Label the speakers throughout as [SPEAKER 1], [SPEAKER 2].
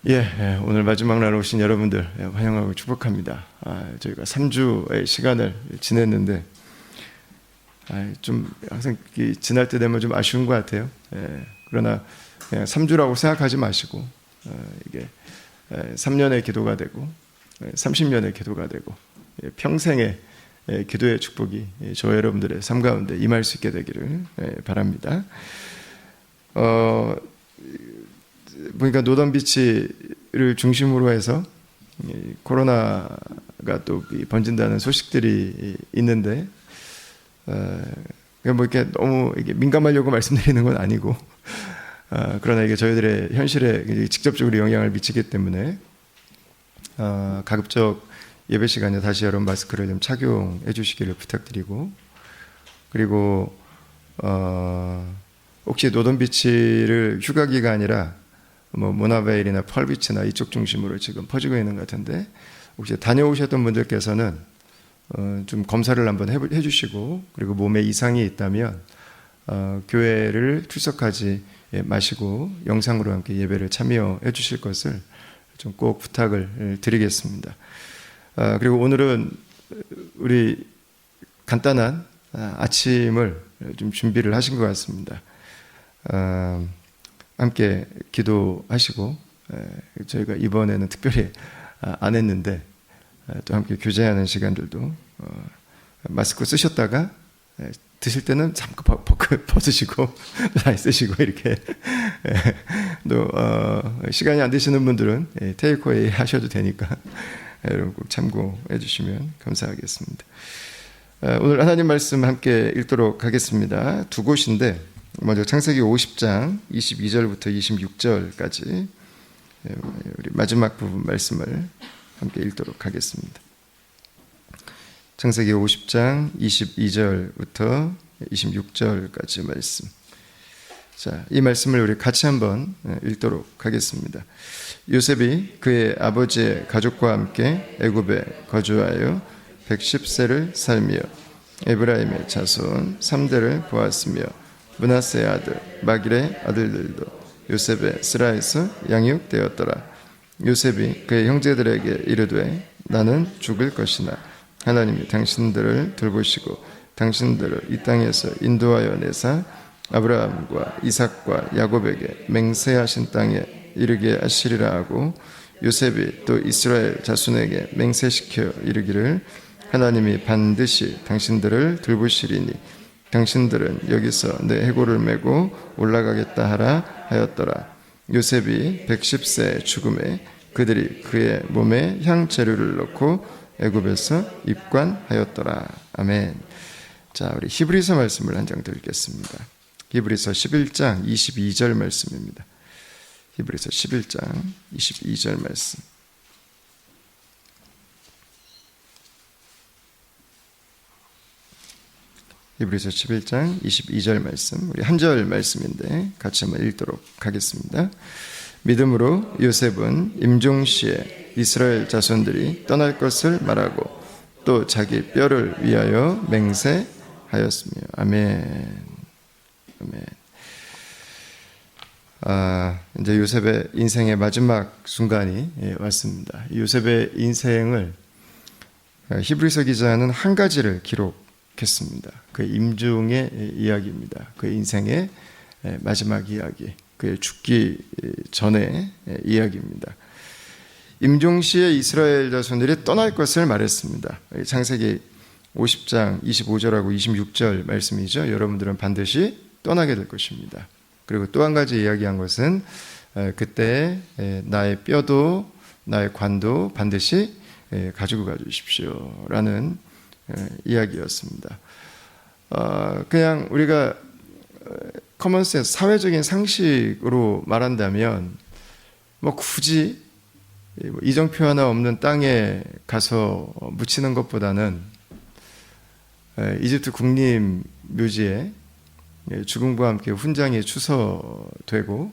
[SPEAKER 1] 오늘 마지막 날 오신 여러분들 환영하고 축복합니다. 저희가 3주의 시간을 지냈는데 좀 항상 지날 때 되면 좀 아쉬운 것 같아요. 그러나 그냥 3주라고 생각하지 마시고 이게 3년의 기도가 되고 30년의 기도가 되고 평생의 기도의 축복이 저 여러분들의 삶 가운데 임할 수 있게 되기를 바랍니다. 보니까 노던비치를 중심으로 해서 코로나가 또 번진다는 소식들이 있는데, 뭐 이렇게 너무 이게 민감하려고 말씀드리는 건 아니고, 그러나 이게 저희들의 현실에 직접적으로 영향을 미치기 때문에 가급적 예배 시간에 다시 여러분 마스크를 좀 착용해 주시기를 부탁드리고, 그리고 혹시 노던비치를 휴가기가 아니라 뭐 모나베일이나 펄비치나 이쪽 중심으로 지금 퍼지고 있는 것 같은데, 혹시 다녀오셨던 분들께서는 좀 검사를 한번 해주시고, 그리고 몸에 이상이 있다면 교회를 출석하지 마시고 영상으로 함께 예배를 참여해 주실 것을 좀 꼭 부탁을 드리겠습니다. 그리고 오늘은 우리 간단한 아침을 좀 준비를 하신 것 같습니다. 함께 기도하시고, 저희가 이번에는 특별히 안 했는데 또 함께 교제하는 시간들도 마스크 쓰셨다가 드실 때는 잠깐 벗으시고 다시 쓰시고 이렇게 또 시간이 안 되시는 분들은 테이크어웨이 하셔도 되니까 여러분 꼭 참고해 주시면 감사하겠습니다. 오늘 하나님 말씀 함께 읽도록 하겠습니다. 두 곳인데, 먼저 창세기 50장 22절부터 26절까지 우리 마지막 부분 말씀을 함께 읽도록 하겠습니다. 창세기 50장 22절부터 26절까지 말씀. 자, 이 말씀을 우리 같이 한번 읽도록 하겠습니다. 요셉이 그의 아버지의 가족과 함께 애굽에 거주하여 110세를 살며 에브라임의 자손 3대를 보았으며, 므낫세의 아들 마길의 아들들도 요셉의 스라에서 양육되었더라. 요셉이 그의 형제들에게 이르되 나는 죽을 것이나 하나님이 당신들을 돌보시고 당신들을 이 땅에서 인도하여 내사 아브라함과 이삭과 야곱에게 맹세하신 땅에 이르게 하시리라 하고, 요셉이 또 이스라엘 자손에게 맹세시켜 이르기를 하나님이 반드시 당신들을 돌보시리니 당신들은 여기서 내 해골을 메고 올라가겠다 하라 하였더라. 요셉이 110세 죽음에 그들이 그의 몸에 향재료를 넣고 애굽에서 입관하였더라. 아멘. 자, 우리 히브리서 말씀을 한 장 더 읽겠습니다. 히브리서 11장 22절 말씀입니다. 히브리서 11장 22절 말씀. 히브리서 11장 22절 말씀, 우리 한 절 말씀인데 같이 한번 읽도록 하겠습니다. 믿음으로 요셉은 임종시에 이스라엘 자손들이 떠날 것을 말하고 또 자기 뼈를 위하여 맹세하였으며. 아멘. 아멘. 이제 요셉의 인생의 마지막 순간이 왔습니다. 요셉의 인생을 히브리서 기자는 한 가지를 기록했습니다. 그 임종의 이야기입니다. 그 인생의 마지막 이야기, 그의 죽기 전의 이야기입니다. 임종시에 이스라엘 자손들이 떠날 것을 말했습니다. 창세기 50장 25절하고 26절 말씀이죠. 여러분들은 반드시 떠나게 될 것입니다. 그리고 또 한 가지 이야기한 것은 그때 나의 뼈도 나의 관도 반드시 가지고 가주십시오 라는 이야기였습니다. 그냥 우리가 커먼센스, 사회적인 상식으로 말한다면 뭐 굳이 이정표 하나 없는 땅에 가서 묻히는 것보다는 이집트 국립묘지에 죽음과 함께 훈장이 추서되고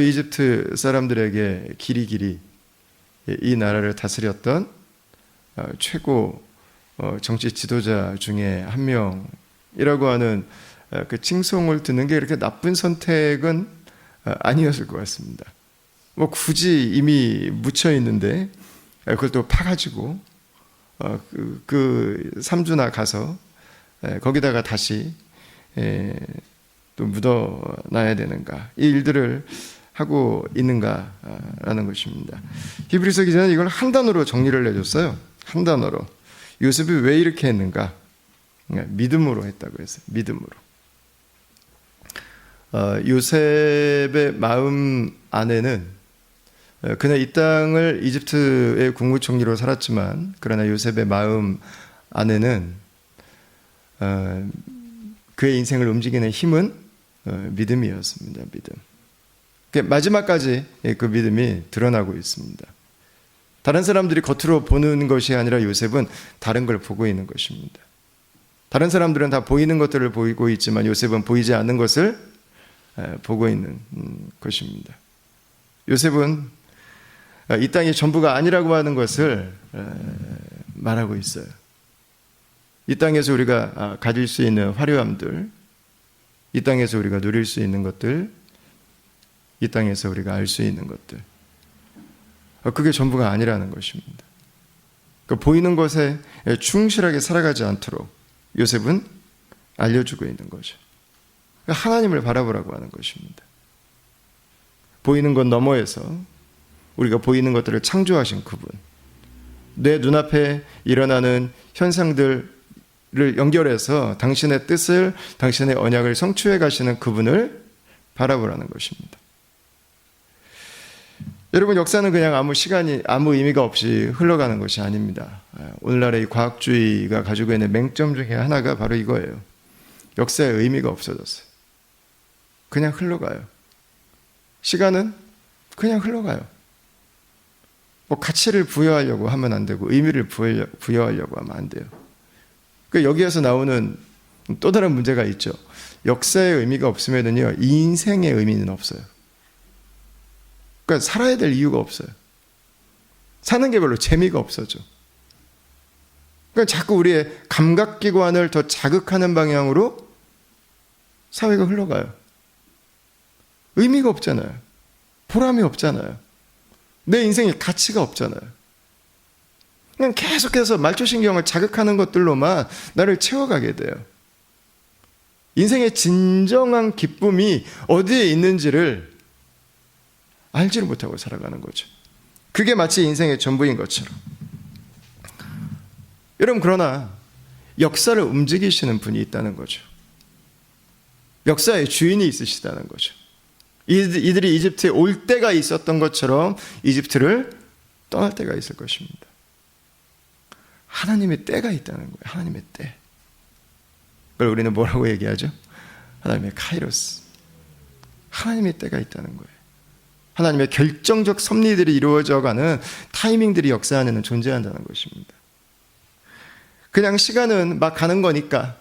[SPEAKER 1] 이집트 사람들에게 길이 이 나라를 다스렸던 최고 정치 지도자 중에 한 명이라고 하는 그 칭송을 듣는 게 이렇게 나쁜 선택은 아니었을 것 같습니다. 뭐 굳이 이미 묻혀 있는데 그걸 또 파가지고 그 삼주나 가서 거기다가 다시 또 묻어놔야 되는가, 이 일들을 하고 있는가라는 것입니다. 히브리서 기자는 이걸 한 단어로 정리를 해줬어요. 한 단어로. 요셉이 왜 이렇게 했는가? 믿음으로 했다고 했어요. 믿음으로. 요셉의 마음 안에는, 그는 이 땅을 이집트의 국무총리로 살았지만, 그러나 요셉의 마음 안에는 그의 인생을 움직이는 힘은 믿음이었습니다. 믿음. 마지막까지 그 믿음이 드러나고 있습니다. 다른 사람들이 겉으로 보는 것이 아니라 요셉은 다른 걸 보고 있는 것입니다. 다른 사람들은 다 보이는 것들을 보이고 있지만 요셉은 보이지 않는 것을 보고 있는 것입니다. 요셉은 이 땅이 전부가 아니라고 하는 것을 말하고 있어요. 이 땅에서 우리가 가질 수 있는 화려함들, 이 땅에서 우리가 누릴 수 있는 것들, 이 땅에서 우리가 알 수 있는 것들, 그게 전부가 아니라는 것입니다. 보이는 것에 충실하게 살아가지 않도록 요셉은 알려주고 있는 거죠. 하나님을 바라보라고 하는 것입니다. 보이는 것 너머에서 우리가 보이는 것들을 창조하신 그분, 내 눈앞에 일어나는 현상들을 연결해서 당신의 뜻을, 당신의 언약을 성취해 가시는 그분을 바라보라는 것입니다. 여러분, 역사는 그냥 아무 의미가 없이 흘러가는 것이 아닙니다. 오늘날의 이 과학주의가 가지고 있는 맹점 중에 하나가 바로 이거예요. 역사의 의미가 없어졌어요. 그냥 흘러가요. 시간은 그냥 흘러가요. 뭐 가치를 부여하려고 하면 안 되고 의미를 부여하려고 하면 안 돼요. 여기에서 나오는 또 다른 문제가 있죠. 역사의 의미가 없으면요, 인생의 의미는 없어요. 그러니까 살아야 될 이유가 없어요. 사는 게 별로 재미가 없어져. 그러니까 자꾸 우리의 감각기관을 더 자극하는 방향으로 사회가 흘러가요. 의미가 없잖아요. 보람이 없잖아요. 내 인생에 가치가 없잖아요. 그냥 계속해서 말초신경을 자극하는 것들로만 나를 채워가게 돼요. 인생의 진정한 기쁨이 어디에 있는지를 알지를 못하고 살아가는 거죠. 그게 마치 인생의 전부인 것처럼. 여러분, 그러나 역사를 움직이시는 분이 있다는 거죠. 역사의 주인이 있으시다는 거죠. 이들이 이집트에 올 때가 있었던 것처럼 이집트를 떠날 때가 있을 것입니다. 하나님의 때가 있다는 거예요. 하나님의 때. 그걸 우리는 뭐라고 얘기하죠? 하나님의 카이로스. 하나님의 때가 있다는 거예요. 하나님의 결정적 섭리들이 이루어져가는 타이밍들이 역사 안에는 존재한다는 것입니다. 그냥 시간은 막 가는 거니까,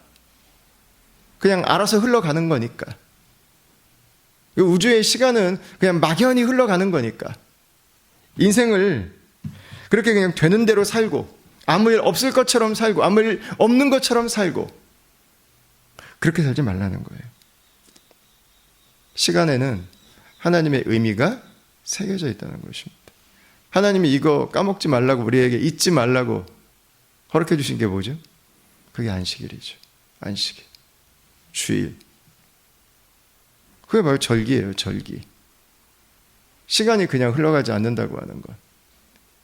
[SPEAKER 1] 그냥 알아서 흘러가는 거니까, 우주의 시간은 그냥 막연히 흘러가는 거니까, 인생을 그렇게 그냥 되는 대로 살고, 아무 일 없을 것처럼 살고, 아무 일 없는 것처럼 살고, 그렇게 살지 말라는 거예요. 시간에는 하나님의 의미가 새겨져 있다는 것입니다. 하나님이 이거 까먹지 말라고, 우리에게 잊지 말라고 허락해 주신 게 뭐죠? 그게 안식일이죠. 안식일, 주일. 그게 바로 절기예요. 절기. 시간이 그냥 흘러가지 않는다고 하는 것,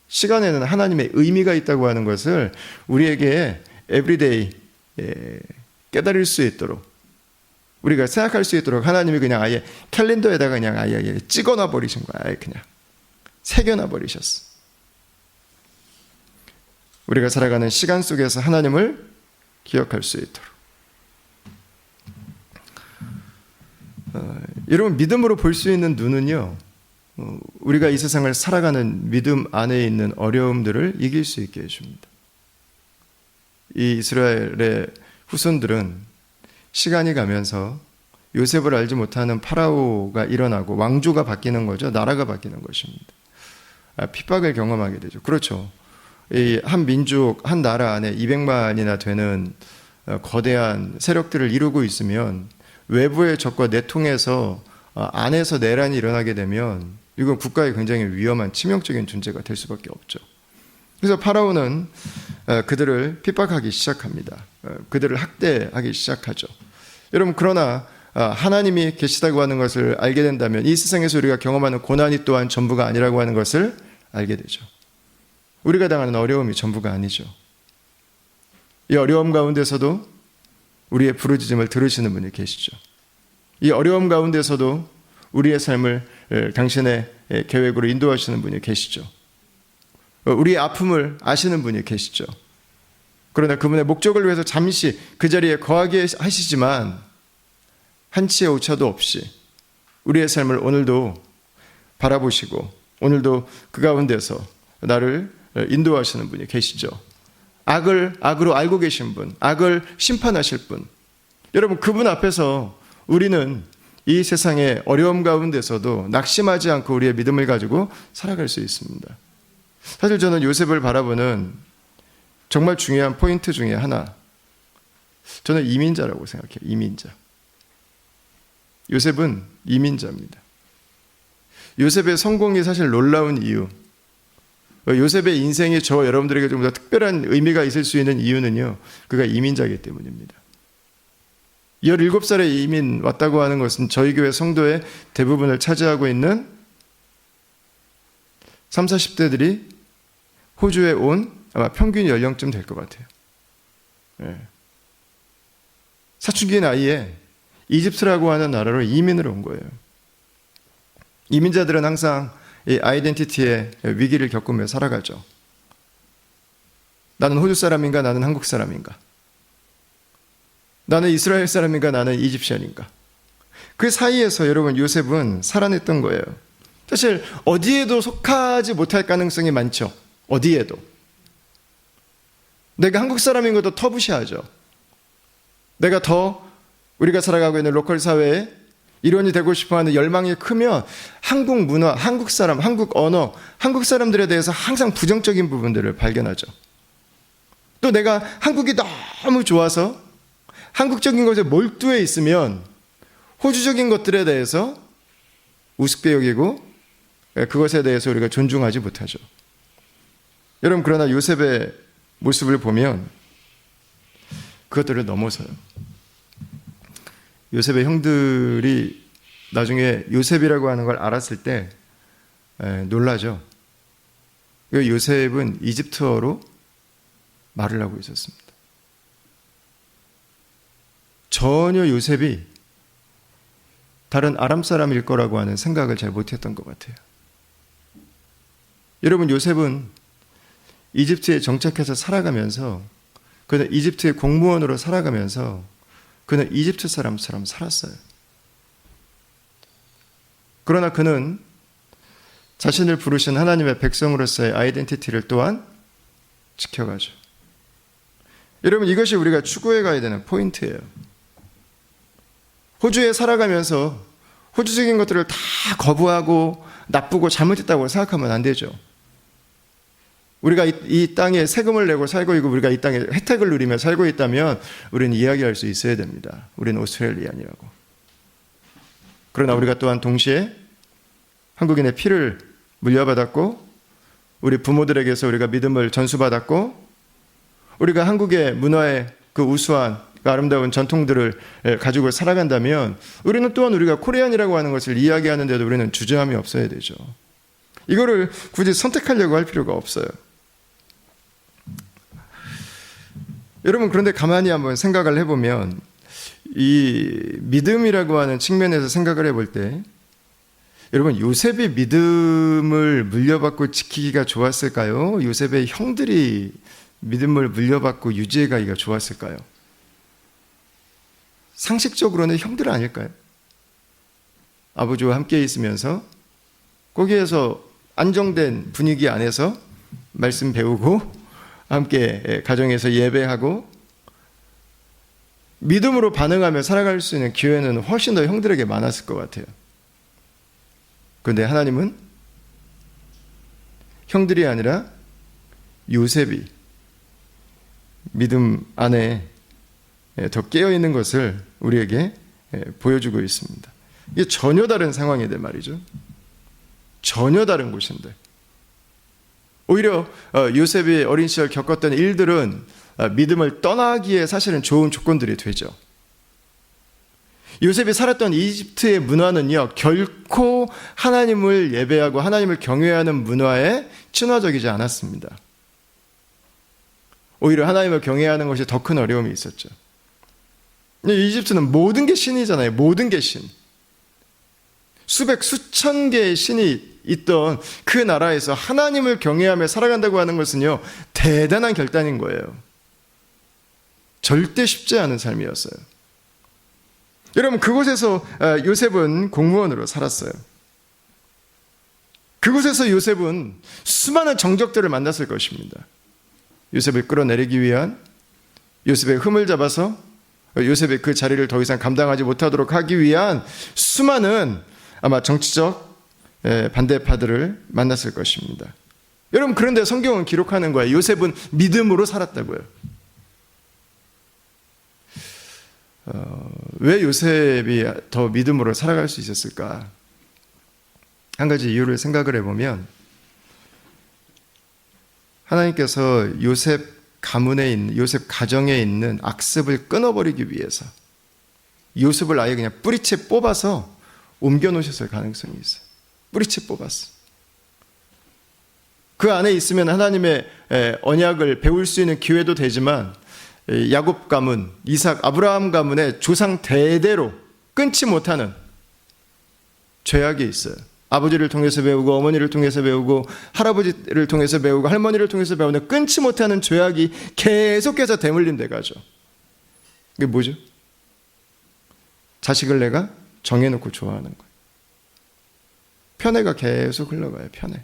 [SPEAKER 1] 시간에는 하나님의 의미가 있다고 하는 것을 우리에게 에브리데이 깨달을 수 있도록, 우리가 생각할 수 있도록 하나님이 그냥 아예 캘린더에다가 그냥 아예 찍어놔 버리신 거야. 아예 그냥 새겨놔 버리셨어. 우리가 살아가는 시간 속에서 하나님을 기억할 수 있도록. 여러분, 믿음으로 볼 수 있는 눈은요, 우리가 이 세상을 살아가는 믿음 안에 있는 어려움들을 이길 수 있게 해줍니다. 이 이스라엘의 후손들은 시간이 가면서 요셉을 알지 못하는 파라오가 일어나고 왕조가 바뀌는 거죠. 나라가 바뀌는 것입니다. 핍박을 경험하게 되죠. 그렇죠. 이 한 민족, 한 나라 안에 200만이나 되는 거대한 세력들을 이루고 있으면 외부의 적과 내통해서 안에서 내란이 일어나게 되면 이건 국가에 굉장히 위험한 치명적인 존재가 될 수밖에 없죠. 그래서 파라오는 그들을 핍박하기 시작합니다. 그들을 학대하기 시작하죠. 여러분, 그러나 하나님이 계시다고 하는 것을 알게 된다면 이 세상에서 우리가 경험하는 고난이 또한 전부가 아니라고 하는 것을 알게 되죠. 우리가 당하는 어려움이 전부가 아니죠. 이 어려움 가운데서도 우리의 부르짖음을 들으시는 분이 계시죠. 이 어려움 가운데서도 우리의 삶을 당신의 계획으로 인도하시는 분이 계시죠. 우리의 아픔을 아시는 분이 계시죠. 그러나 그분의 목적을 위해서 잠시 그 자리에 거하게 하시지만 한치의 오차도 없이 우리의 삶을 오늘도 바라보시고 오늘도 그 가운데서 나를 인도하시는 분이 계시죠. 악을 악으로 알고 계신 분, 악을 심판하실 분. 여러분, 그분 앞에서 우리는 이 세상의 어려움 가운데서도 낙심하지 않고 우리의 믿음을 가지고 살아갈 수 있습니다. 사실 저는 요셉을 바라보는 정말 중요한 포인트 중에 하나, 저는 이민자라고 생각해요. 이민자. 요셉은 이민자입니다. 요셉의 성공이 사실 놀라운 이유, 요셉의 인생이 저와 여러분들에게 좀 더 특별한 의미가 있을 수 있는 이유는요, 그가 이민자이기 때문입니다. 17살에 이민 왔다고 하는 것은 저희 교회 성도의 대부분을 차지하고 있는 30, 40대들이 호주에 온 아마 평균 연령쯤 될 것 같아요. 사춘기 나이에 이집트라고 하는 나라로 이민을 온 거예요. 이민자들은 항상 이 아이덴티티의 위기를 겪으며 살아가죠. 나는 호주 사람인가? 나는 한국 사람인가? 나는 이스라엘 사람인가? 나는 이집시언인가? 그 사이에서 여러분, 요셉은 살아냈던 거예요. 사실 어디에도 속하지 못할 가능성이 많죠. 어디에도. 내가 한국 사람인 것도 터부시하죠. 내가 더 우리가 살아가고 있는 로컬 사회에 일원이 되고 싶어하는 열망이 크면 한국 문화, 한국 사람, 한국 언어, 한국 사람들에 대해서 항상 부정적인 부분들을 발견하죠. 또 내가 한국이 너무 좋아서 한국적인 것에 몰두해 있으면 호주적인 것들에 대해서 우습게 여기고 그것에 대해서 우리가 존중하지 못하죠. 여러분, 그러나 요셉의 모습을 보면 그것들을 넘어서요. 요셉의 형들이 나중에 요셉이라고 하는 걸 알았을 때 놀라죠. 요셉은 이집트어로 말을 하고 있었습니다. 전혀 요셉이 다른 아람 사람일 거라고 하는 생각을 잘 못했던 것 같아요. 여러분, 요셉은 이집트에 정착해서 살아가면서, 그는 이집트의 공무원으로 살아가면서 그는 이집트 사람처럼 살았어요. 그러나 그는 자신을 부르신 하나님의 백성으로서의 아이덴티티를 또한 지켜가죠. 여러분, 이것이 우리가 추구해 가야 되는 포인트예요. 호주에 살아가면서 호주적인 것들을 다 거부하고 나쁘고 잘못했다고 생각하면 안 되죠. 우리가 이 땅에 세금을 내고 살고 있고 우리가 이 땅에 혜택을 누리며 살고 있다면 우리는 이야기할 수 있어야 됩니다. 우리는 오스트레일리안이라고. 그러나 우리가 또한 동시에 한국인의 피를 물려받았고 우리 부모들에게서 우리가 믿음을 전수받았고 우리가 한국의 문화의 그 우수한 그 아름다운 전통들을 가지고 살아간다면 우리는 또한 우리가 코리안이라고 하는 것을 이야기하는데도 우리는 주저함이 없어야 되죠. 이거를 굳이 선택하려고 할 필요가 없어요. 여러분, 그런데 가만히 한번 생각을 해보면 이 믿음이라고 하는 측면에서 생각을 해볼 때 여러분, 요셉이 믿음을 물려받고 지키기가 좋았을까요? 요셉의 형들이 믿음을 물려받고 유지해가기가 좋았을까요? 상식적으로는 형들 아닐까요? 아버지와 함께 있으면서 거기에서 안정된 분위기 안에서 말씀 배우고 함께 가정에서 예배하고 믿음으로 반응하며 살아갈 수 있는 기회는 훨씬 더 형들에게 많았을 것 같아요. 그런데 하나님은 형들이 아니라 요셉이 믿음 안에 더 깨어있는 것을 우리에게 보여주고 있습니다. 이게 전혀 다른 상황인데 말이죠. 전혀 다른 곳인데. 오히려 요셉이 어린 시절 겪었던 일들은 믿음을 떠나기에 사실은 좋은 조건들이 되죠. 요셉이 살았던 이집트의 문화는요, 결코 하나님을 예배하고 하나님을 경외하는 문화에 친화적이지 않았습니다. 오히려 하나님을 경외하는 것이 더 큰 어려움이 있었죠. 이집트는 모든 게 신이잖아요. 모든 게 신. 수백, 수천 개의 신이 있던 그 나라에서 하나님을 경외하며 살아간다고 하는 것은요, 대단한 결단인 거예요. 절대 쉽지 않은 삶이었어요. 여러분, 그곳에서 요셉은 공무원으로 살았어요. 그곳에서 요셉은 수많은 정적들을 만났을 것입니다. 요셉을 끌어내리기 위한, 요셉의 흠을 잡아서 요셉의 그 자리를 더 이상 감당하지 못하도록 하기 위한 수많은 아마 정치적 반대파들을 만났을 것입니다. 여러분, 그런데 성경은 기록하는 거예요. 요셉은 믿음으로 살았다고요. 왜 요셉이 더 믿음으로 살아갈 수 있었을까? 한 가지 이유를 생각을 해보면, 하나님께서 요셉 가문에 있는, 요셉 가정에 있는 악습을 끊어버리기 위해서 요셉을 아예 그냥 뿌리채 뽑아서 옮겨 놓으셨을 가능성이 있어요. 뿌리채 뽑았어. 그 안에 있으면 하나님의 언약을 배울 수 있는 기회도 되지만, 야곱 가문, 이삭, 아브라함 가문의 조상 대대로 끊지 못하는 죄악이 있어요. 아버지를 통해서 배우고, 어머니를 통해서 배우고, 할아버지를 통해서 배우고, 할머니를 통해서 배우는 끊지 못하는 죄악이 계속해서 대물림돼 가죠. 이게 뭐죠? 자식을 내가 정해놓고 좋아하는 거예요. 편애가 계속 흘러가요. 편애.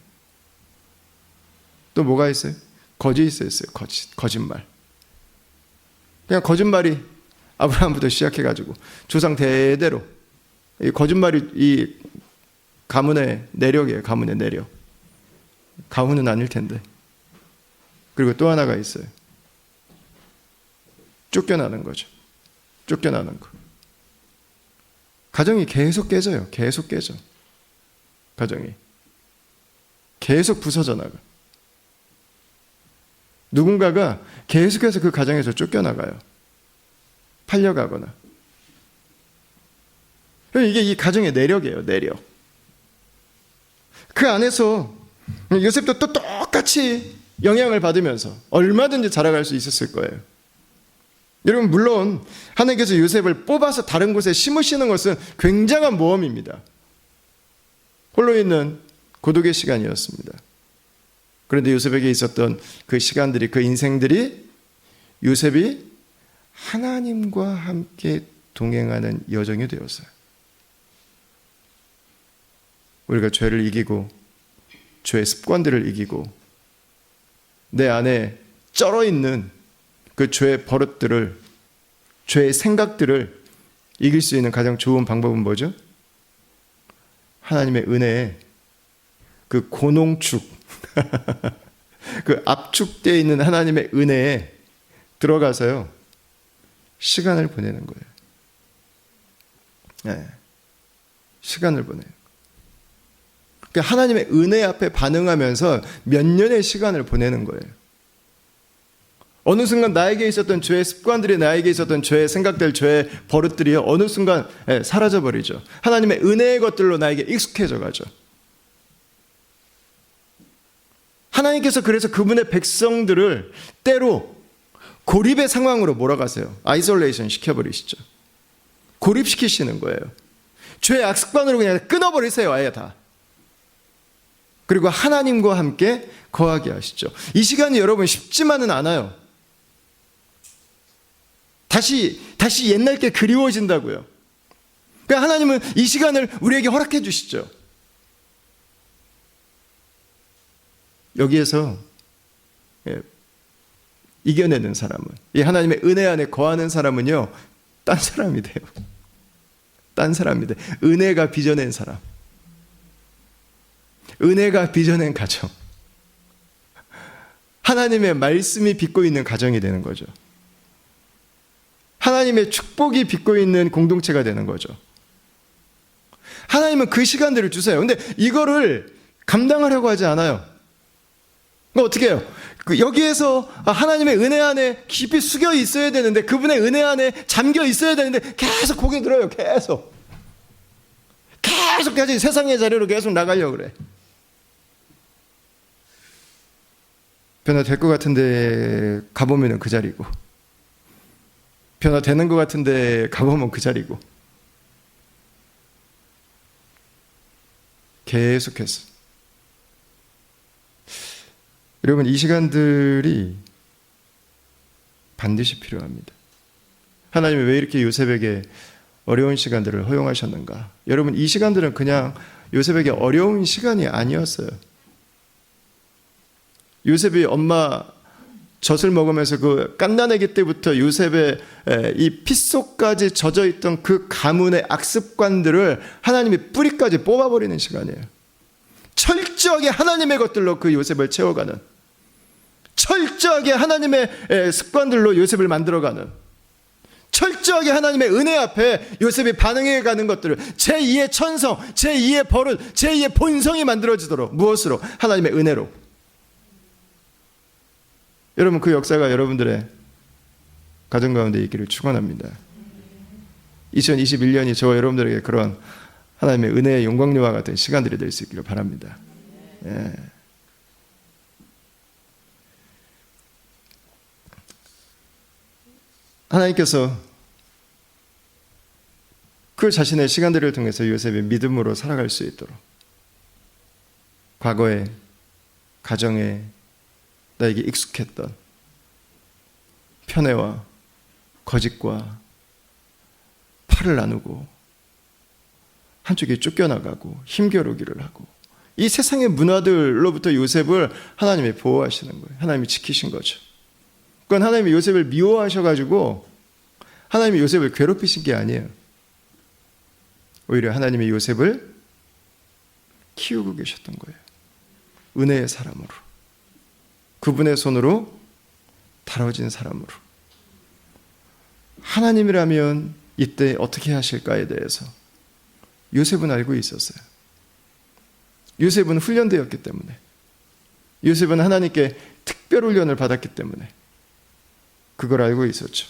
[SPEAKER 1] 또 뭐가 있어요? 거짓이 있어요. 거짓말. 그냥 거짓말이 아브라함부터 시작해가지고 조상 대대로 이 거짓말이 이 가문의 내력이에요. 가문의 내력. 가훈은 아닐 텐데. 그리고 또 하나가 있어요. 쫓겨나는 거죠. 쫓겨나는 거. 가정이 계속 깨져요. 계속 깨져. 가정이 계속 부서져 나가. 누군가가 계속해서 그 가정에서 쫓겨나가요. 팔려가거나. 이게 이 가정의 내력이에요. 내력. 그 안에서 요셉도 또 똑같이 영향을 받으면서 얼마든지 자라갈 수 있었을 거예요. 여러분, 물론 하나님께서 요셉을 뽑아서 다른 곳에 심으시는 것은 굉장한 모험입니다. 홀로 있는 고독의 시간이었습니다. 그런데 요셉에게 있었던 그 시간들이, 그 인생들이 요셉이 하나님과 함께 동행하는 여정이 되었어요. 우리가 죄를 이기고, 죄의 습관들을 이기고, 내 안에 쩔어 있는 그 죄의 버릇들을, 죄의 생각들을 이길 수 있는 가장 좋은 방법은 뭐죠? 하나님의 은혜에 그 고농축, 그 압축되어 있는 하나님의 은혜에 들어가서요, 시간을 보내는 거예요. 네. 시간을 보내요. 그러니까 하나님의 은혜 앞에 반응하면서 몇 년의 시간을 보내는 거예요. 어느 순간 나에게 있었던 죄의 습관들이, 나에게 있었던 죄의 생각들, 죄의 버릇들이 어느 순간 사라져버리죠. 하나님의 은혜의 것들로 나에게 익숙해져 가죠. 하나님께서 그래서 그분의 백성들을 때로 고립의 상황으로 몰아가세요. 아이솔레이션 시켜버리시죠. 고립시키시는 거예요. 죄의 악습관으로 그냥 끊어버리세요. 아예 다. 그리고 하나님과 함께 거하게 하시죠. 이 시간이 여러분 쉽지만은 않아요. 다시 옛날 게 그리워진다고요. 그러니까 하나님은 이 시간을 우리에게 허락해 주시죠. 여기에서 이겨내는 사람은, 이 하나님의 은혜 안에 거하는 사람은요, 딴 사람이 돼요. 딴 사람이 돼. 은혜가 빚어낸 사람. 은혜가 빚어낸 가정. 하나님의 말씀이 빚고 있는 가정이 되는 거죠. 하나님의 축복이 빚고 있는 공동체가 되는 거죠. 하나님은 그 시간들을 주세요. 근데 이거를 감당하려고 하지 않아요. 그럼 어떻게 해요? 여기에서 하나님의 은혜 안에 깊이 숙여 있어야 되는데, 그분의 은혜 안에 잠겨 있어야 되는데 계속 고개 들어요. 계속 세상의 자리로 계속 나가려고 그래. 변화될 것 같은데 가보면 그 자리고, 변화되는 것 같은데 가보면 그 자리고, 계속해서. 여러분, 이 시간들이 반드시 필요합니다. 하나님이 왜 이렇게 요셉에게 어려운 시간들을 허용하셨는가? 여러분, 이 시간들은 그냥 요셉에게 어려운 시간이 아니었어요. 요셉이 엄마 젖을 먹으면서 그 갓난아기 때부터 요셉의 이 핏속까지 젖어있던 그 가문의 악습관들을 하나님이 뿌리까지 뽑아버리는 시간이에요. 철저하게 하나님의 것들로 그 요셉을 채워가는, 철저하게 하나님의 습관들로 요셉을 만들어가는, 철저하게 하나님의 은혜 앞에 요셉이 반응해가는 것들을 제2의 천성, 제2의 버릇, 제2의 본성이 만들어지도록, 무엇으로? 하나님의 은혜로. 여러분, 그 역사가 여러분들의 가정 가운데 있기를 축원합니다. 2021년이 저와 여러분들에게 그런 하나님의 은혜의 영광류와 같은 시간들이 될 수 있기를 바랍니다. 예. 하나님께서 그 자신의 시간들을 통해서 요셉의 믿음으로 살아갈 수 있도록, 과거에 가정에 나에게 익숙했던 편애와 거짓과 팔을 나누고 한쪽에 쫓겨나가고 힘겨루기를 하고, 이 세상의 문화들로부터 요셉을 하나님이 보호하시는 거예요. 하나님이 지키신 거죠. 그건 하나님이 요셉을 미워하셔가지고 하나님이 요셉을 괴롭히신 게 아니에요. 오히려 하나님이 요셉을 키우고 계셨던 거예요. 은혜의 사람으로, 그분의 손으로 다뤄진 사람으로. 하나님이라면 이때 어떻게 하실까에 대해서 요셉은 알고 있었어요. 요셉은 훈련되었기 때문에, 요셉은 하나님께 특별 훈련을 받았기 때문에 그걸 알고 있었죠.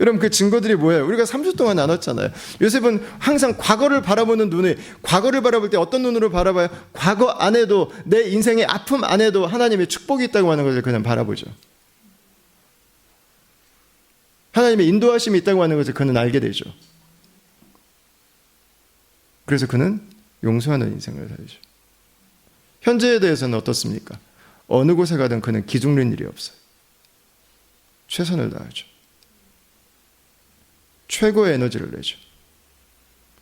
[SPEAKER 1] 여러분, 그 증거들이 뭐예요? 우리가 3주 동안 나눴잖아요. 요셉은 항상 과거를 바라보는 눈이, 과거를 바라볼 때 어떤 눈으로 바라봐요? 과거 안에도, 내 인생의 아픔 안에도 하나님의 축복이 있다고 하는 것을 그냥 바라보죠. 하나님의 인도하심이 있다고 하는 것을 그는 알게 되죠. 그래서 그는 용서하는 인생을 살죠. 현재에 대해서는 어떻습니까? 어느 곳에 가든 그는 기죽는 일이 없어요. 최선을 다하죠. 최고의 에너지를 내죠.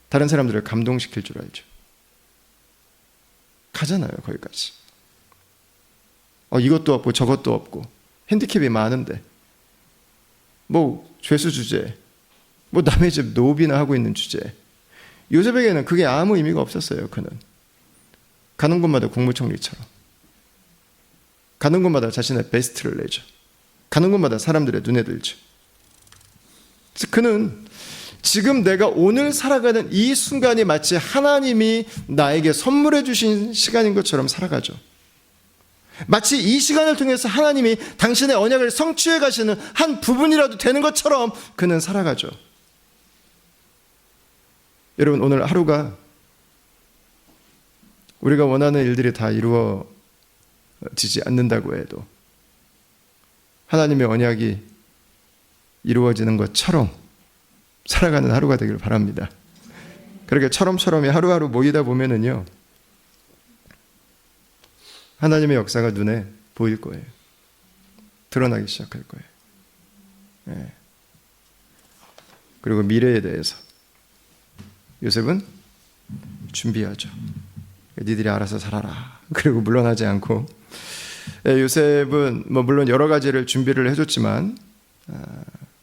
[SPEAKER 1] 다른 사람들을 감동시킬 줄 알죠. 가잖아요, 거기까지. 이것도 없고 저것도 없고 핸디캡이 많은데 뭐 죄수 주제, 뭐 남의 집 노비나 하고 있는 주제. 요셉에게는 그게 아무 의미가 없었어요. 그는 가는 곳마다 국무총리처럼, 가는 곳마다 자신의 베스트를 내죠. 가는 곳마다 사람들의 눈에 들죠. 그래서 그는 지금 내가 오늘 살아가는 이 순간이 마치 하나님이 나에게 선물해 주신 시간인 것처럼 살아가죠. 마치 이 시간을 통해서 하나님이 당신의 언약을 성취해 가시는 한 부분이라도 되는 것처럼 그는 살아가죠. 여러분, 오늘 하루가 우리가 원하는 일들이 다 이루어지지 않는다고 해도 하나님의 언약이 이루어지는 것처럼 살아가는 하루가 되길 바랍니다. 그렇게 처럼처럼이 하루하루 모이다 보면은요, 하나님의 역사가 눈에 보일 거예요. 드러나기 시작할 거예요. 네. 그리고 미래에 대해서 요셉은 준비하죠. 니들이 알아서 살아라. 그리고 물러나지 않고, 요셉은 물론 여러 가지를 준비를 해줬지만,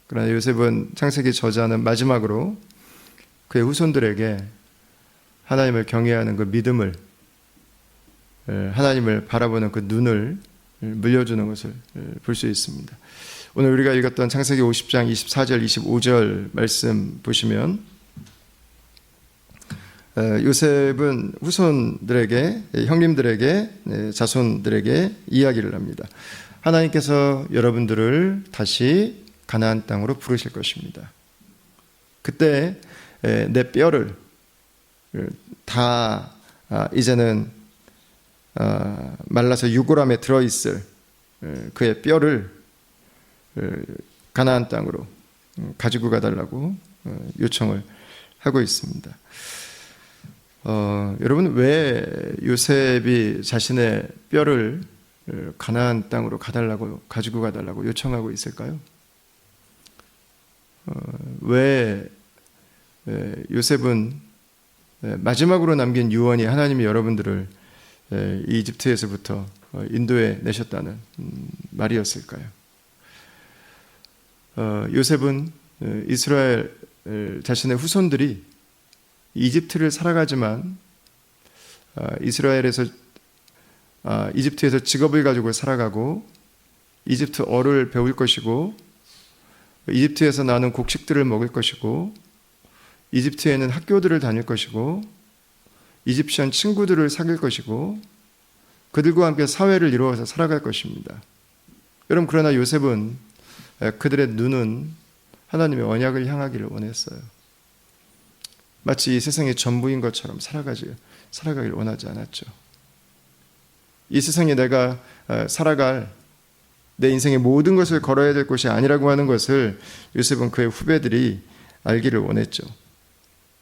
[SPEAKER 1] 그러나 요셉은 창세기 저자는 마지막으로 그의 후손들에게 하나님을 경외하는 그 믿음을, 하나님을 바라보는 그 눈을 물려주는 것을 볼 수 있습니다. 오늘 우리가 읽었던 창세기 50장 24절 25절 말씀 보시면 요셉은 후손들에게, 형님들에게, 자손들에게 이야기를 합니다. 하나님께서 여러분들을 다시 가나안 땅으로 부르실 것입니다. 그때 내 뼈를 다 이제는 말라서 유골함에 들어있을 그의 뼈를 가나안 땅으로 가지고 가달라고 요청을 하고 있습니다. 여러분, 왜 요셉이 자신의 뼈를 가나안 땅으로 가지고 가달라고 요청하고 있을까요? 왜 요셉은 마지막으로 남긴 유언이 하나님이 여러분들을 이집트에서부터 인도해 내셨다는 말이었을까요? 요셉은 이스라엘 자신의 후손들이 이집트를 살아가지만 이집트에서 직업을 가지고 살아가고 이집트어를 배울 것이고 이집트에서 나는 곡식들을 먹을 것이고 이집트에는 학교들을 다닐 것이고 이집시안 친구들을 사귈 것이고 그들과 함께 사회를 이루어서 살아갈 것입니다. 여러분, 그러나 요셉은 그들의 눈은 하나님의 언약을 향하기를 원했어요. 마치 이 세상의 전부인 것처럼 살아가길 원하지 않았죠. 이 세상에 내가 살아갈 내 인생의 모든 것을 걸어야 될 것이 아니라고 하는 것을 요셉은 그의 후배들이 알기를 원했죠.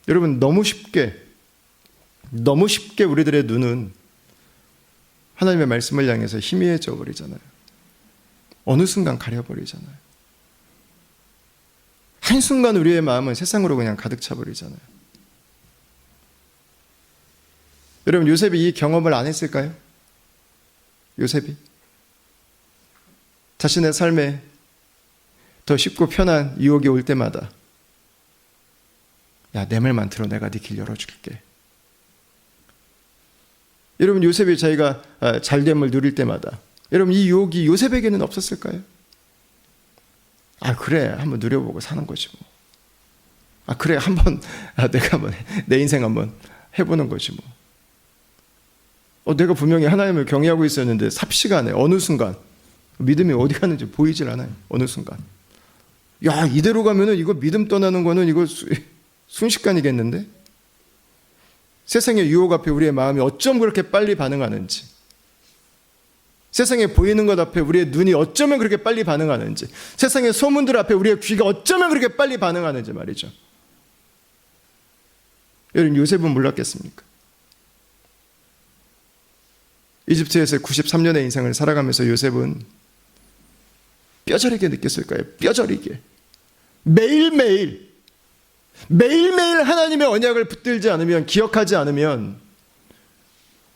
[SPEAKER 1] 여러분, 너무 쉽게 우리들의 눈은 하나님의 말씀을 향해서 희미해져 버리잖아요. 어느 순간 가려버리잖아요. 한순간 우리의 마음은 세상으로 그냥 가득 차버리잖아요. 여러분, 요셉이 이 경험을 안 했을까요? 요셉이 자신의 삶에 더 쉽고 편한 유혹이 올 때마다 야, 내 말만 들어, 내가 네 길 열어줄게. 여러분, 요셉이 자기가 잘됨을 누릴 때마다 여러분, 이 유혹이 요셉에게는 없었을까요? 그래, 한번 누려보고 사는 거지 뭐. 그래, 내가 내 인생 한번 해보는 거지 뭐. 내가 분명히 하나님을 경외하고 있었는데 삽시간에 어느 순간 믿음이 어디 갔는지 보이질 않아요. 어느 순간. 야, 이대로 가면은 이거 믿음 떠나는 거는 이거 순식간이겠는데? 세상의 유혹 앞에 우리의 마음이 어쩜 그렇게 빨리 반응하는지, 세상에 보이는 것 앞에 우리의 눈이 어쩌면 그렇게 빨리 반응하는지, 세상의 소문들 앞에 우리의 귀가 어쩌면 그렇게 빨리 반응하는지 말이죠. 여러분, 요셉은 몰랐겠습니까? 이집트에서 93년의 인생을 살아가면서 요셉은 뼈저리게 느꼈을 거예요. 뼈저리게. 매일매일 하나님의 언약을 붙들지 않으면, 기억하지 않으면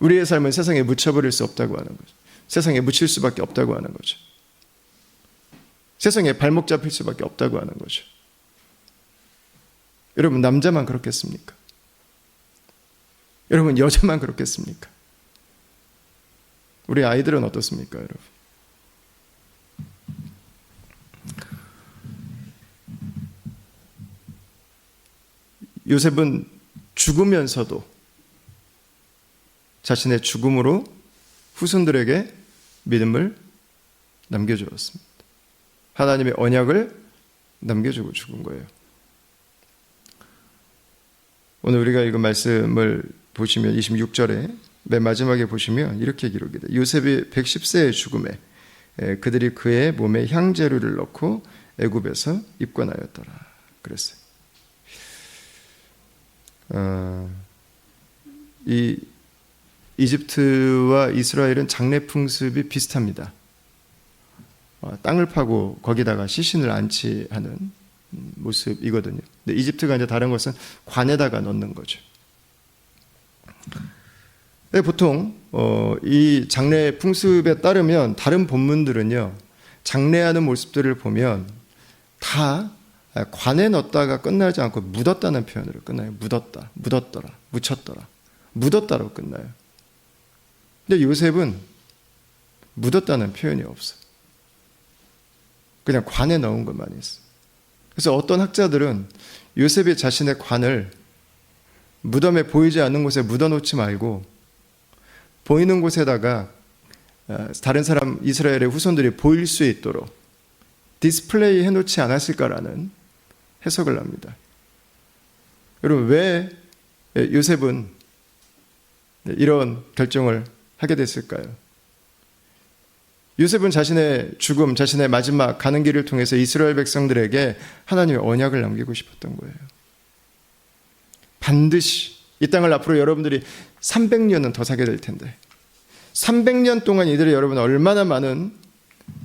[SPEAKER 1] 우리의 삶은 세상에 묻혀버릴 수 없다고 하는 거죠. 세상에 묻힐 수밖에 없다고 하는 거죠. 세상에 발목 잡힐 수밖에 없다고 하는 거죠. 여러분, 남자만 그렇겠습니까? 여러분, 여자만 그렇겠습니까? 우리 아이들은 어떻습니까, 여러분? 요셉은 죽으면서도 자신의 죽음으로 후손들에게 믿음을 남겨주었습니다. 하나님의 언약을 남겨주고 죽은 거예요. 오늘 우리가 읽은 말씀을 보시면 26절에 맨 마지막에 보시면 이렇게 기록이 돼요. 요셉이 110세의 죽음에 그들이 그의 몸에 향재료를 넣고 애굽에서 입관하였더라 그랬어요. 이 이집트와 이스라엘은 장례 풍습이 비슷합니다. 땅을 파고 거기다가 시신을 안치하는 모습이거든요. 근데 이집트가 이제 다른 것은 관에다가 넣는 거죠. 보통 이 장례 풍습에 따르면 다른 본문들은요, 장례하는 모습들을 보면 다 관에 넣었다가 끝나지 않고 묻었다는 표현으로 끝나요. 묻었다, 묻었더라, 묻혔더라, 묻었다로 끝나요. 근데 요셉은 묻었다는 표현이 없어요. 그냥 관에 넣은 것만 있어요. 그래서 어떤 학자들은 요셉이 자신의 관을 무덤에 보이지 않는 곳에 묻어놓지 말고 보이는 곳에다가 다른 사람 이스라엘의 후손들이 보일 수 있도록 디스플레이 해놓지 않았을까라는 해석을 합니다. 여러분, 왜 요셉은 이런 결정을 하게 됐을까요? 요셉은 자신의 죽음, 자신의 마지막 가는 길을 통해서 이스라엘 백성들에게 하나님의 언약을 남기고 싶었던 거예요. 반드시 이 땅을 앞으로 여러분들이 300년은 더 살게 될 텐데 300년 동안 이들이 여러분 얼마나 많은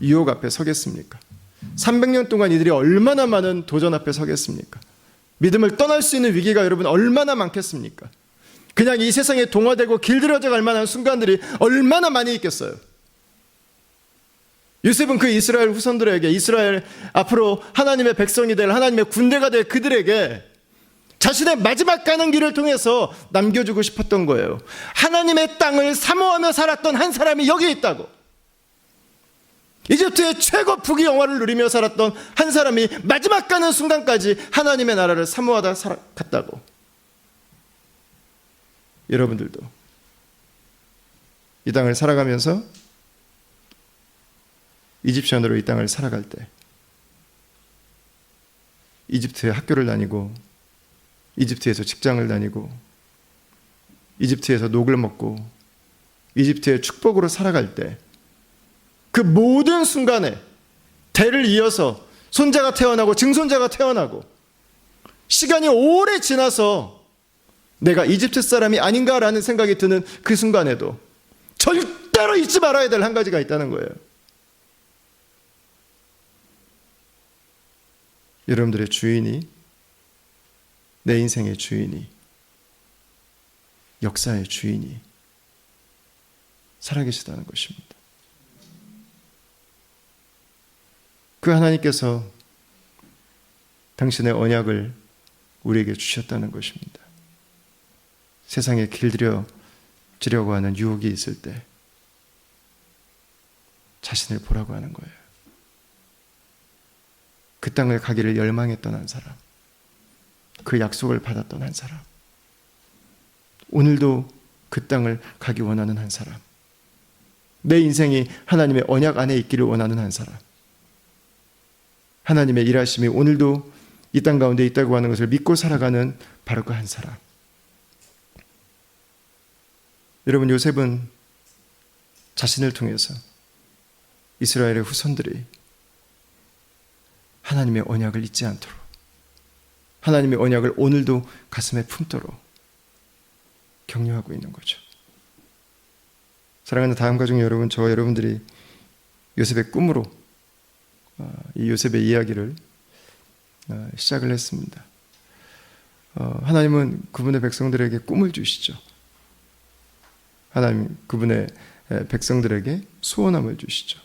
[SPEAKER 1] 유혹 앞에 서겠습니까? 300년 동안 이들이 얼마나 많은 도전 앞에 서겠습니까? 믿음을 떠날 수 있는 위기가 여러분 얼마나 많겠습니까? 그냥 이 세상에 동화되고 길들여져 갈 만한 순간들이 얼마나 많이 있겠어요? 요셉은 그 이스라엘 후손들에게, 이스라엘 앞으로 하나님의 백성이 될, 하나님의 군대가 될 그들에게 자신의 마지막 가는 길을 통해서 남겨주고 싶었던 거예요. 하나님의 땅을 사모하며 살았던 한 사람이 여기 있다고. 이집트의 최고 부귀 영화를 누리며 살았던 한 사람이 마지막 가는 순간까지 하나님의 나라를 사모하다 갔다고. 여러분들도 이 땅을 살아가면서 이집션으로 이 땅을 살아갈 때 이집트의 학교를 다니고 이집트에서 직장을 다니고 이집트에서 녹을 먹고 이집트의 축복으로 살아갈 때 그 모든 순간에 대를 이어서 손자가 태어나고 증손자가 태어나고 시간이 오래 지나서 내가 이집트 사람이 아닌가라는 생각이 드는 그 순간에도 절대로 잊지 말아야 될 한 가지가 있다는 거예요. 여러분들의 주인이, 내 인생의 주인이, 역사의 주인이 살아계시다는 것입니다. 그 하나님께서 당신의 언약을 우리에게 주셨다는 것입니다. 세상에 길들여지려고 하는 유혹이 있을 때 자신을 보라고 하는 거예요. 그 땅을 가기를 열망했던 한 사람, 그 약속을 받았던 한 사람, 오늘도 그 땅을 가기 원하는 한 사람, 내 인생이 하나님의 언약 안에 있기를 원하는 한 사람, 하나님의 일하심이 오늘도 이 땅 가운데 있다고 하는 것을 믿고 살아가는 바로 그 한 사람. 여러분, 요셉은 자신을 통해서 이스라엘의 후손들이 하나님의 언약을 잊지 않도록, 하나님의 언약을 오늘도 가슴에 품도록 격려하고 있는 거죠. 사랑하는 다음 가족 여러분, 저와 여러분들이 요셉의 꿈으로 이 요셉의 이야기를 시작을 했습니다. 하나님은 그분의 백성들에게 꿈을 주시죠. 하나님 그분의 백성들에게 소원함을 주시죠.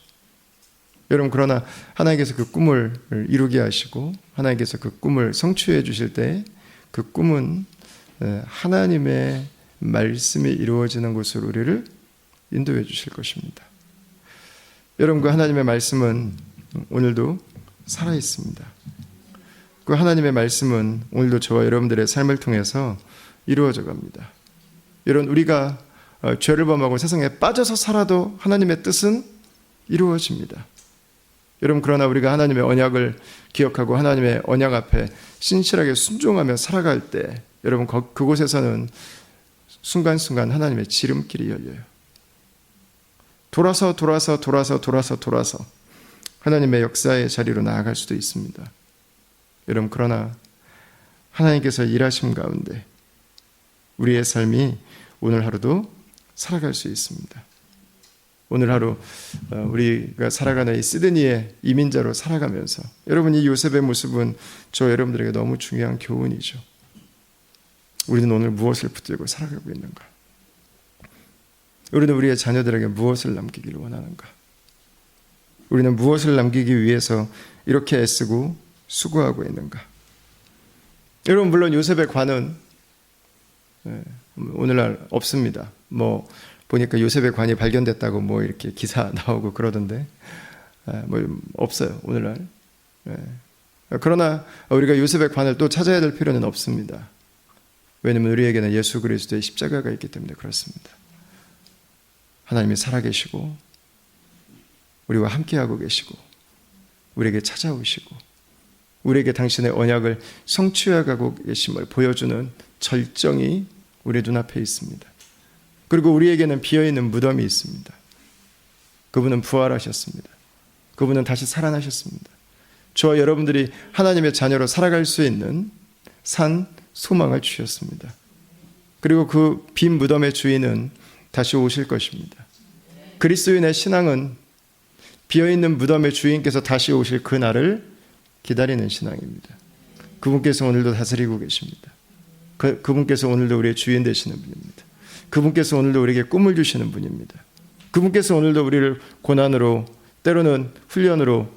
[SPEAKER 1] 여러분, 그러나 하나님께서 그 꿈을 이루게 하시고 하나님께서 그 꿈을 성취해 주실 때 그 꿈은 하나님의 말씀이 이루어지는 곳으로 우리를 인도해 주실 것입니다. 여러분, 그 하나님의 말씀은 오늘도 살아있습니다. 그 하나님의 말씀은 오늘도 저와 여러분들의 삶을 통해서 이루어져 갑니다. 여러분, 우리가 죄를 범하고 세상에 빠져서 살아도 하나님의 뜻은 이루어집니다. 여러분, 그러나 우리가 하나님의 언약을 기억하고 하나님의 언약 앞에 신실하게 순종하며 살아갈 때 여러분, 그곳에서는 순간순간 하나님의 지름길이 열려요. 돌아서 하나님의 역사의 자리로 나아갈 수도 있습니다. 여러분, 그러나 하나님께서 일하심 가운데 우리의 삶이 오늘 하루도 살아갈 수 있습니다. 오늘 하루 우리가 살아가는 이 시드니의 이민자로 살아가면서 여러분, 이 요셉의 모습은 저 여러분들에게 너무 중요한 교훈이죠. 우리는 오늘 무엇을 붙들고 살아가고 있는가? 우리는 우리의 자녀들에게 무엇을 남기기를 원하는가? 우리는 무엇을 남기기 위해서 이렇게 애쓰고 수고하고 있는가? 여러분, 물론 요셉의 관은 오늘날 없습니다. 보니까 요셉의 관이 발견됐다고 이렇게 기사 나오고 그러던데 없어요, 오늘날. 그러나 우리가 요셉의 관을 또 찾아야 될 필요는 없습니다. 왜냐하면 우리에게는 예수 그리스도의 십자가가 있기 때문에 그렇습니다. 하나님이 살아계시고 우리와 함께하고 계시고 우리에게 찾아오시고 우리에게 당신의 언약을 성취해가고 계심을 보여주는 절정이 우리 눈앞에 있습니다. 그리고 우리에게는 비어있는 무덤이 있습니다. 그분은 부활하셨습니다. 그분은 다시 살아나셨습니다. 저와 여러분들이 하나님의 자녀로 살아갈 수 있는 산 소망을 주셨습니다. 그리고 그 빈 무덤의 주인은 다시 오실 것입니다. 그리스도인의 신앙은 비어있는 무덤의 주인께서 다시 오실 그날을 기다리는 신앙입니다. 그분께서 오늘도 다스리고 계십니다. 그분께서 오늘도 우리의 주인 되시는 분입니다. 그분께서 오늘도 우리에게 꿈을 주시는 분입니다. 그분께서 오늘도 우리를 고난으로 때로는 훈련으로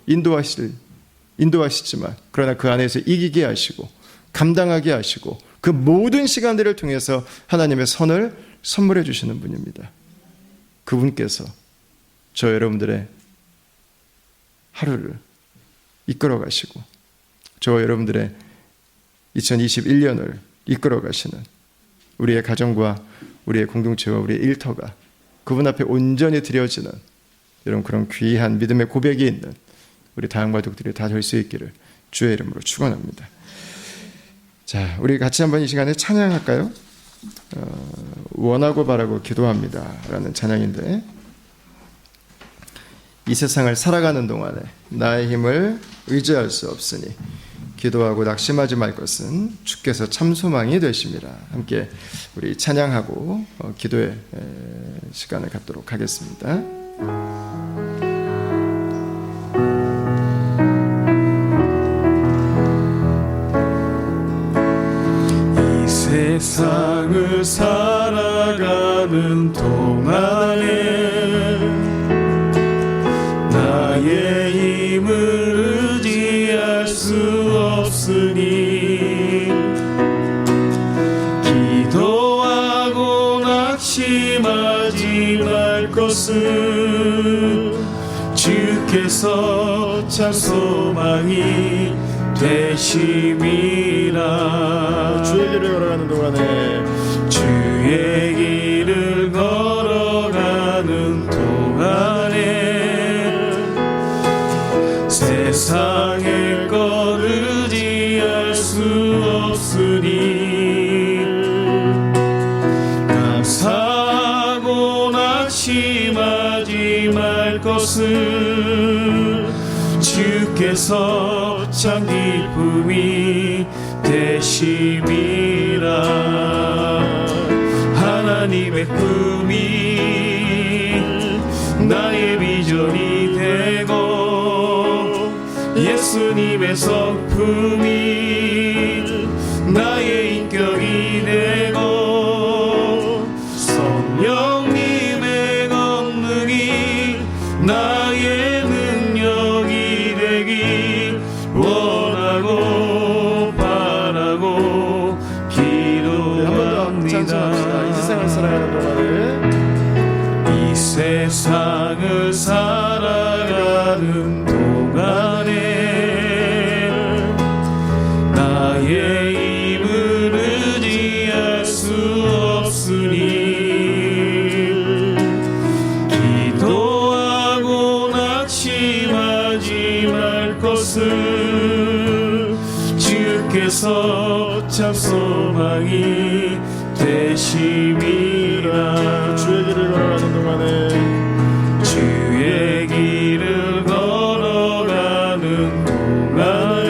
[SPEAKER 1] 인도하시지만 그러나 그 안에서 이기게 하시고 감당하게 하시고 그 모든 시간들을 통해서 하나님의 선을 선물해 주시는 분입니다. 그분께서 저 여러분들의 하루를 이끌어 가시고 저와 여러분들의 2021년을 이끌어 가시는 우리의 가정과 우리의 공동체와 우리의 일터가 그분 앞에 온전히 드려지는 이런 그런 귀한 믿음의 고백이 있는 우리 다양바둑들이 다 될 수 있기를 주의 이름으로 축원합니다. 자, 우리 같이 한번 이 시간에 찬양할까요? 원하고 바라고 기도합니다 라는 찬양인데, 이 세상을 살아가는 동안에 나의 힘을 의지할 수 없으니 기도하고 낙심하지 말 것은 주께서 참 소망이 되심이라. 함께 우리 찬양하고 기도의 시간을 갖도록 하겠습니다.
[SPEAKER 2] 이 세상을 살아가는 동안에 나의 힘을 의지할 수 없으니 기도하고 낙심하지 말 것은 주께서 참 소망이 되심이라.
[SPEAKER 1] 주의 길을 걸어가는 동안에
[SPEAKER 2] 주의 길을 걸어가는 동안에 세상의 것 의지할 수 없으니 감사하고 낙심하지 말 것은 주께서 참 기쁨이 되심이라. 하나님의 꿈이 나의 비전이 되고 예수님의 성품이 나의 인격이 되고 성령님의 권능이 나의 능력이 되기 원하고 바라고 기도합니다.
[SPEAKER 1] 이 세상을 살아가는 동안에
[SPEAKER 2] 이 세상을 살아가는 동안에 나의 힘을 의지할 수 없으니 기도하고 낙심하지 말 것은 주께서 참 소망이 되심이라.
[SPEAKER 1] 주의 길을 걸어가는 동안에
[SPEAKER 2] 주의 길을 걸어가는 동안에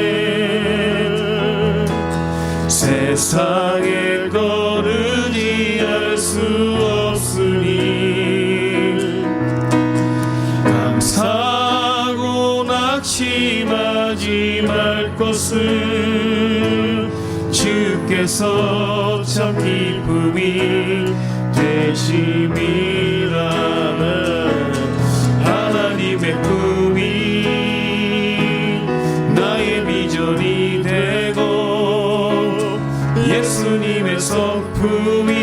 [SPEAKER 2] 세상의 것 의지할 수 없으니 감사하고 낙심하지 말 것은 주께서 참 기쁨이 되심이라. 하나님의 꿈이 나의 비전이 되고 예수님의 성품이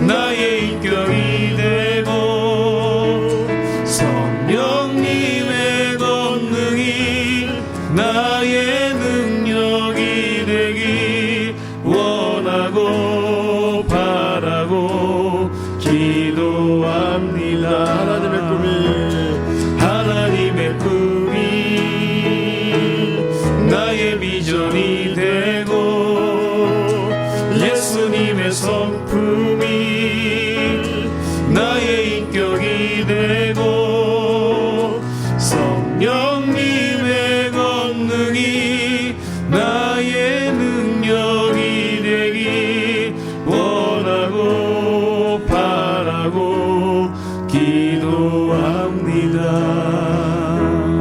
[SPEAKER 2] 나의 인격이 되고 성령님의 권능이 나의 능력이 되기 원하고 되고 성령님의 권능이 나의 능력이 되기 원하고 바라고 기도합니다.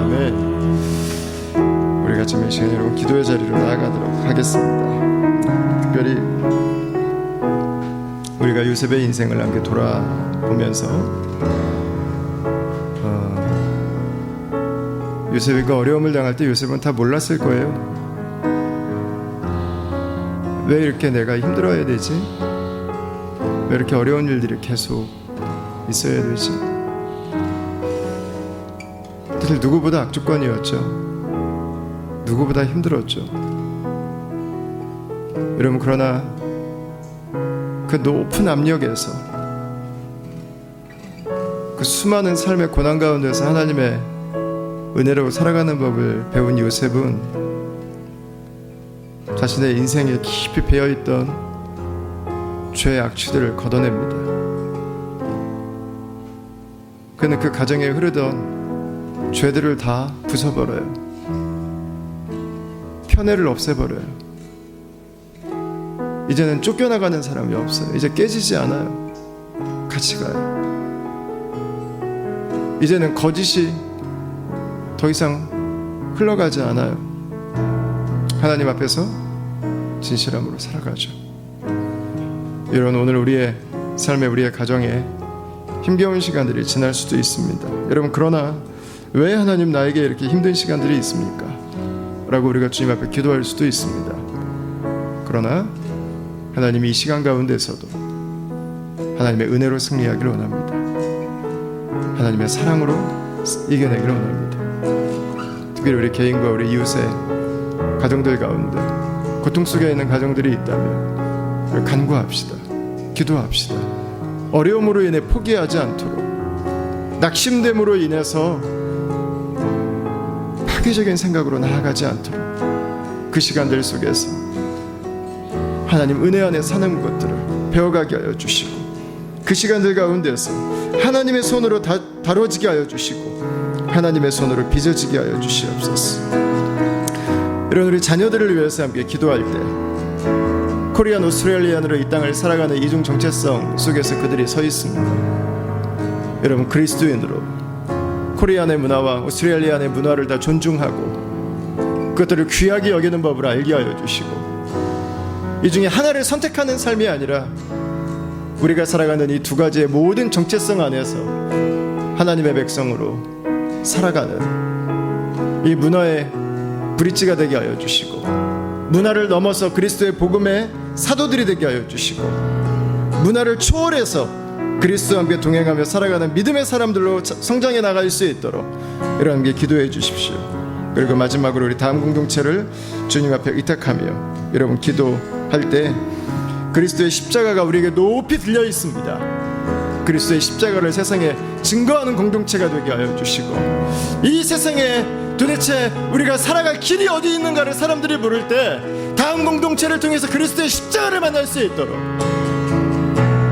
[SPEAKER 1] 아멘. 우리 같이 이 시간에 여러분 기도의 자리로 나아가도록 하겠습니다. 특별히 우리가 요셉의 인생을 함께 돌아보면서 요셉이 그 어려움을 당할 때 요셉은 다 몰랐을 거예요. 왜 이렇게 내가 힘들어야 되지? 왜 이렇게 어려운 일들이 계속 있어야 되지? 사실 누구보다 악조건이었죠. 누구보다 힘들었죠. 여러분, 그러나 그 높은 압력에서, 그 수많은 삶의 고난 가운데서 하나님의 은혜로 살아가는 법을 배운 요셉은 자신의 인생에 깊이 배어있던 죄의 악취들을 걷어냅니다. 그는 그 가정에 흐르던 죄들을 다 부숴버려요. 편애를 없애버려요. 이제는 쫓겨나가는 사람이 없어요. 이제 깨지지 않아요. 같이 가요. 이제는 거짓이 더 이상 흘러가지 않아요. 하나님 앞에서 진실함으로 살아가죠. 이런 오늘 우리의 삶에, 우리의 가정에 힘겨운 시간들이 지날 수도 있습니다. 여러분, 그러나 왜 하나님 나에게 이렇게 힘든 시간들이 있습니까? 라고 우리가 주님 앞에 기도할 수도 있습니다. 그러나 하나님이 이 시간 가운데서도 하나님의 은혜로 승리하기를 원합니다. 하나님의 사랑으로 이겨내기를 원합니다. 특별히 우리 개인과 우리 이웃의 가정들 가운데 고통 속에 있는 가정들이 있다면 간구합시다. 기도합시다. 어려움으로 인해 포기하지 않도록, 낙심됨으로 인해서 파괴적인 생각으로 나아가지 않도록 그 시간들 속에서 하나님 은혜 안에 사는 것들을 배워가게 하여 주시고, 그 시간들 가운데서 하나님의 손으로 다뤄지게 하여 주시고 하나님의 손으로 빚어지게 하여 주시옵소서. 이런 우리 자녀들을 위해서 함께 기도할 때 코리안 오스트레일리안으로 이 땅을 살아가는 이중 정체성 속에서 그들이 서 있습니다. 여러분, 그리스도인으로 코리안의 문화와 오스트레일리안의 문화를 다 존중하고 그것들을 귀하게 여기는 법을 알게 하여 주시고, 이 중에 하나를 선택하는 삶이 아니라 우리가 살아가는 이 두 가지의 모든 정체성 안에서 하나님의 백성으로 살아가는 이 문화의 브릿지가 되게 하여 주시고, 문화를 넘어서 그리스도의 복음의 사도들이 되게 하여 주시고, 문화를 초월해서 그리스도와 함께 동행하며 살아가는 믿음의 사람들로 성장해 나갈 수 있도록 여러분 함께 기도해 주십시오. 그리고 마지막으로 우리 다음 공동체를 주님 앞에 의탁하며 여러분 기도할 때 그리스도의 십자가가 우리에게 높이 들려 있습니다. 그리스도의 십자가를 세상에 증거하는 공동체가 되게 하여 주시고, 이 세상에 도대체 우리가 살아갈 길이 어디 있는가를 사람들이 물을 때 다음 공동체를 통해서 그리스도의 십자가를 만날 수 있도록,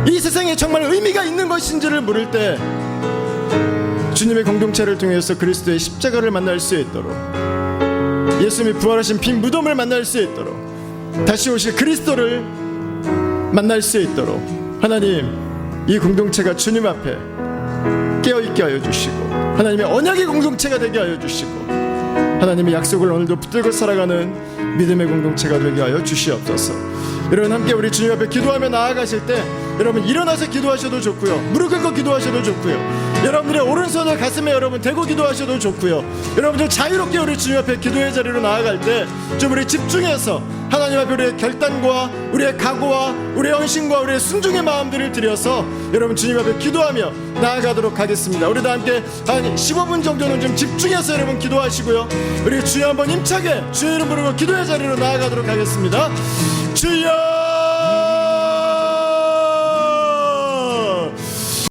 [SPEAKER 1] 이 세상에 정말 의미가 있는 것인지를 물을 때 주님의 공동체를 통해서 그리스도의 십자가를 만날 수 있도록, 예수님이 부활하신 빈 무덤을 만날 수 있도록, 다시 오실 그리스도를 만날 수 있도록 하나님, 이 공동체가 주님 앞에 깨어있게 하여 주시고 하나님의 언약의 공동체가 되게 하여 주시고 하나님의 약속을 오늘도 붙들고 살아가는 믿음의 공동체가 되게 하여 주시옵소서. 여러분 함께 우리 주님 앞에 기도하며 나아가실 때 여러분 일어나서 기도하셔도 좋고요, 무릎 꿇고 기도하셔도 좋고요, 여러분들의 오른손을 가슴에 여러분 대고 기도하셔도 좋고요, 여러분들 자유롭게 우리 주님 앞에 기도의 자리로 나아갈 때 좀 우리 집중해서 하나님 앞에 우리의 결단과 우리의 각오와 우리의 헌신과 우리의 순종의 마음들을 들여서 여러분 주님 앞에 기도하며 나아가도록 하겠습니다. 우리 다 함께 한 15분 정도는 좀 집중해서 여러분 기도하시고요, 우리 주여 한번 힘차게 주의 이름 부르고 기도의 자리로 나아가도록 하겠습니다. 주여